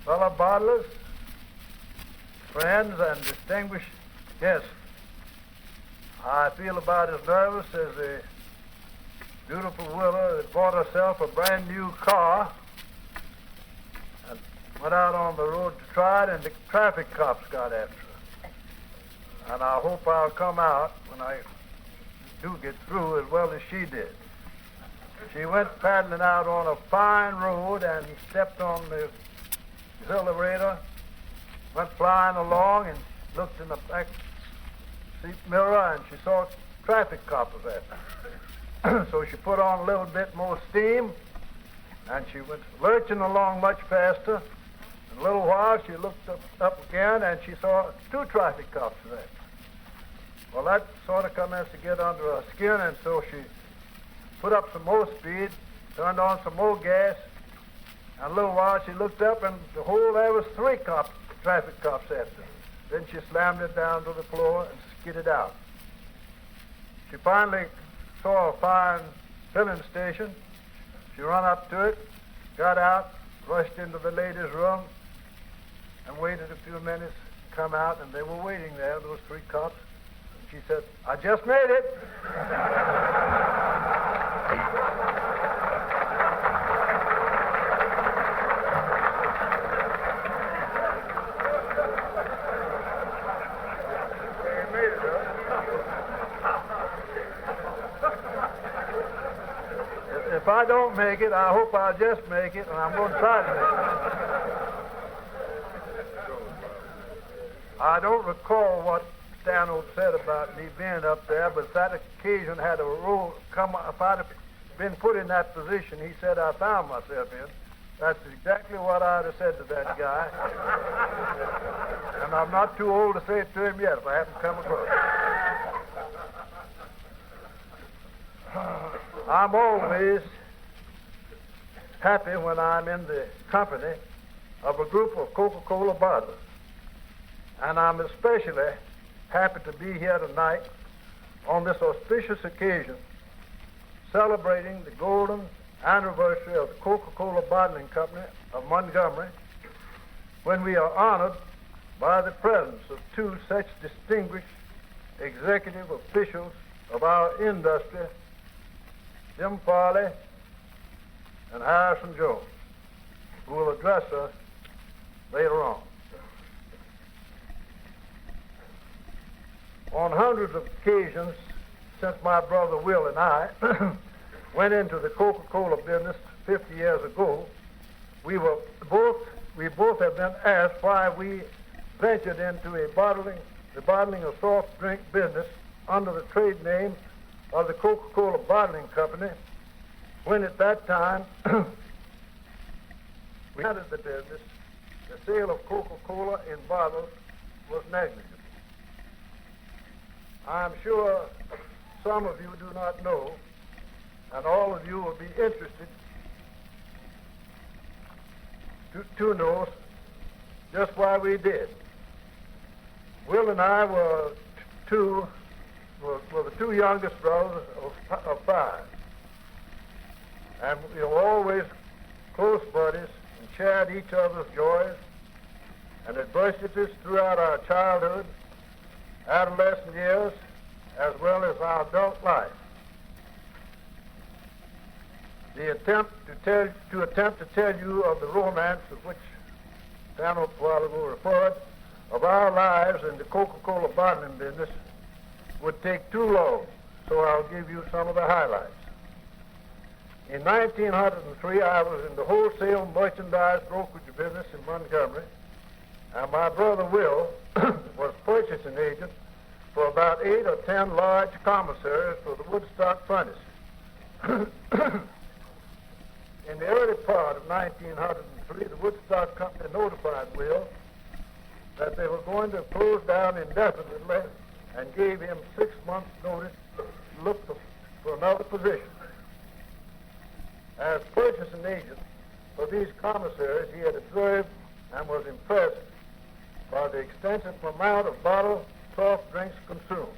fellow bottlers, friends, and distinguished guests. I feel about as nervous as the beautiful Willa that bought herself a brand new car and went out on the road to try it, and the traffic cops got after her. And I hope I'll come out when I do get through as well as she did. She went paddling out on a fine road and stepped on the accelerator, went flying along, and looked in the back seat mirror, and she saw traffic cops at her. So she put on a little bit more steam, and she went lurching along much faster. In a little while, she looked up again, and she saw two traffic cops there. Well, that sort of commenced to get under her skin, and so she put up some more speed, turned on some more gas, and a little while she looked up, and there was three traffic cops after her. Then she slammed it down to the floor and skidded out. She finally saw a fine filling station. She ran up to it, got out, rushed into the ladies' room, and waited a few minutes to come out, and they were waiting there, those three cops. And she said, "I just made it." If I don't make it, I hope I'll just make it, and I'm going to try to make it. I don't recall what Stanhope said about me being up there, but if that occasion had a rule come, if I'd have been put in that position he said I found myself in, that's exactly what I'd have said to that guy. And I'm not too old to say it to him yet if I haven't come across it. I'm always happy when I'm in the company of a group of Coca-Cola bottlers. And I'm especially happy to be here tonight on this auspicious occasion celebrating the golden anniversary of the Coca-Cola Bottling Company of Montgomery, when we are honored by the presence of two such distinguished executive officials of our industry, Jim Farley and Harrison Jones, who will address us later on. On hundreds of occasions since my brother Will and I went into the Coca-Cola business 50 years ago, we both have been asked why we ventured into the bottling of soft drink business under the trade name of the Coca-Cola Bottling Company, when at that time we entered the business, the sale of Coca-Cola in bottles was negligible. I'm sure some of you do not know, and all of you will be interested to know just why we did. Will and I were the two youngest brothers of five. And we were always close buddies and shared each other's joys and adversities throughout our childhood, adolescent years, as well as our adult life. The attempt to tell you of the romance of which Stanhope a while ago referred, of our lives in the Coca-Cola bottling business, would take too long, so I'll give you some of the highlights. In 1903, I was in the wholesale merchandise brokerage business in Montgomery, and my brother Will was purchasing agent for about 8 or 10 large commissaries for the Woodstock furnace. In the early part of 1903, the Woodstock Company notified Will that they were going to close down indefinitely and gave him 6 months' notice to look for another position. As purchasing agent for these commissaries, he had observed and was impressed by the extensive amount of bottled soft drinks consumed.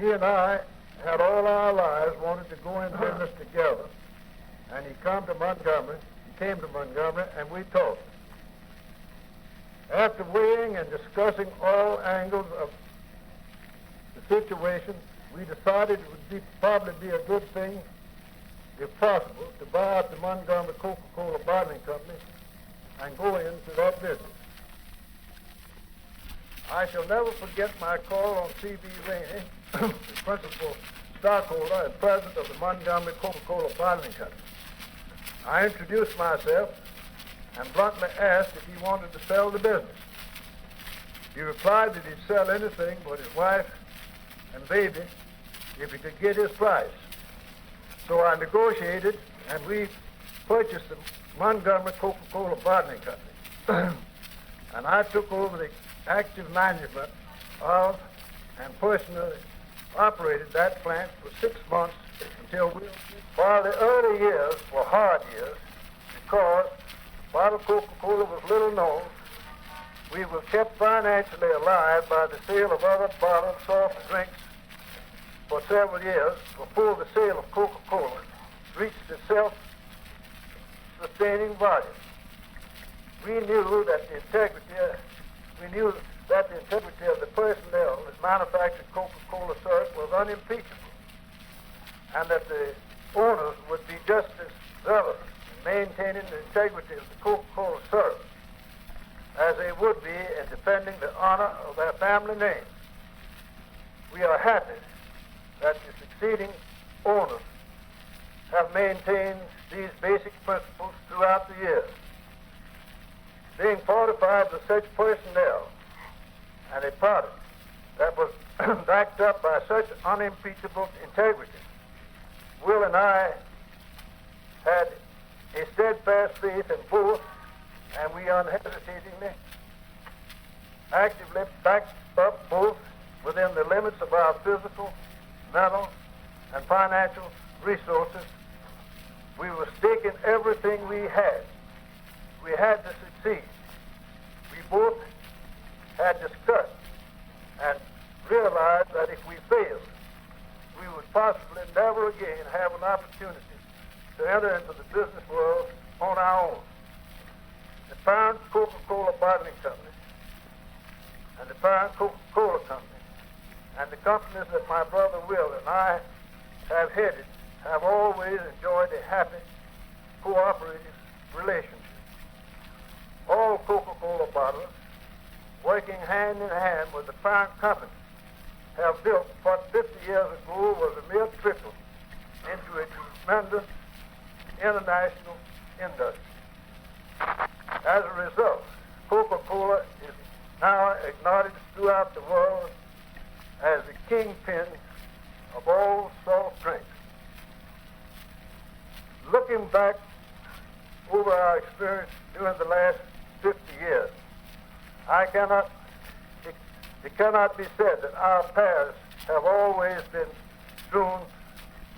He and I had all our lives wanted to go in business together, and he come to Montgomery came to Montgomery and we talked. After weighing and discussing all angles of the situation, we decided it would probably be a good thing, if possible, to buy out the Montgomery Coca-Cola Bottling Company and go into that business. I shall never forget my call on C.B. Rainey, the principal stockholder and president of the Montgomery Coca-Cola Bottling Company. I introduced myself and bluntly asked if he wanted to sell the business. He replied that he'd sell anything but his wife and baby if he could get his price. So I negotiated and we purchased the Montgomery Coca-Cola Bottling Company. And I took over the active management of and personally operated that plant for 6 months until while the early years were hard years because bottled Coca-Cola was little known, we were kept financially alive by the sale of other bottled soft drinks for several years before the sale of Coca-Cola reached its self-sustaining volume. We knew that the integrity of the personnel that manufactured Coca-Cola syrup was unimpeachable, and that the owners would be just as zealous in maintaining the integrity of the Coca-Cola syrup as they would be in defending the honor of their family name. We are happy that the succeeding owners have maintained these basic principles throughout the years. Being fortified with such personnel and a product that was backed up by such unimpeachable integrity, Will and I had a steadfast faith in both, and we unhesitatingly actively backed up both within the limits of our physical, mental, and financial resources. We were staking everything we had. We had to succeed. We both had discussed and realized that if we failed, we would possibly never again have an opportunity to enter into the business world on our own. The parent Coca-Cola Bottling Company and the parent Coca-Cola Company and the companies that my brother Will and I have headed have always enjoyed a happy, cooperative relationship. All Coca-Cola bottlers, working hand in hand with the parent company, have built what 50 years ago was a mere trickle into a tremendous international industry. As a result, Coca-Cola is now acknowledged throughout the world as the kingpin of all soft drinks. Looking back over our experience during the last 50 years, it cannot be said that our paths have always been strewn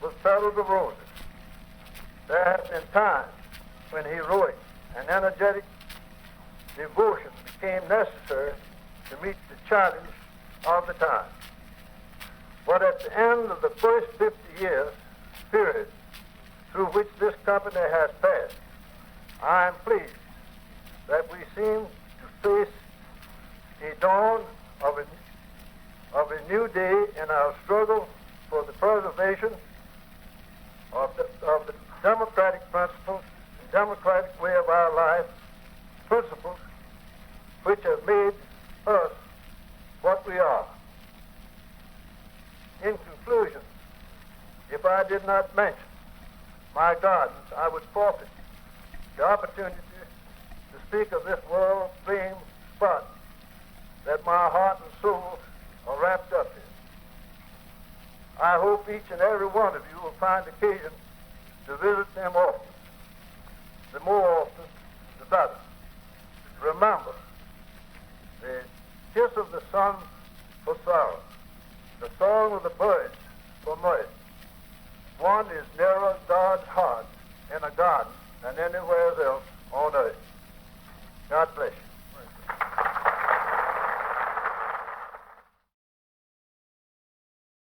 with petals of roses. There have been times when heroic and energetic devotion became necessary to meet the challenge of the time. But at the end of the first 50 years period through which this company has passed, I am pleased that we seem to face a dawn of a new day in our struggle for the preservation of the democratic principles and democratic way of our life, principles which have made us what we are. In conclusion, if I did not mention my gardens, I would forfeit the opportunity to speak of this world-famed spot that my heart and soul are wrapped up in. I hope each and every one of you will find occasion to visit them often. The more often, the better. Remember, the kiss of the sun for sorrow, the song of the birds for mirth. One is nearer God's heart in a garden than anywhere else on earth. God bless you.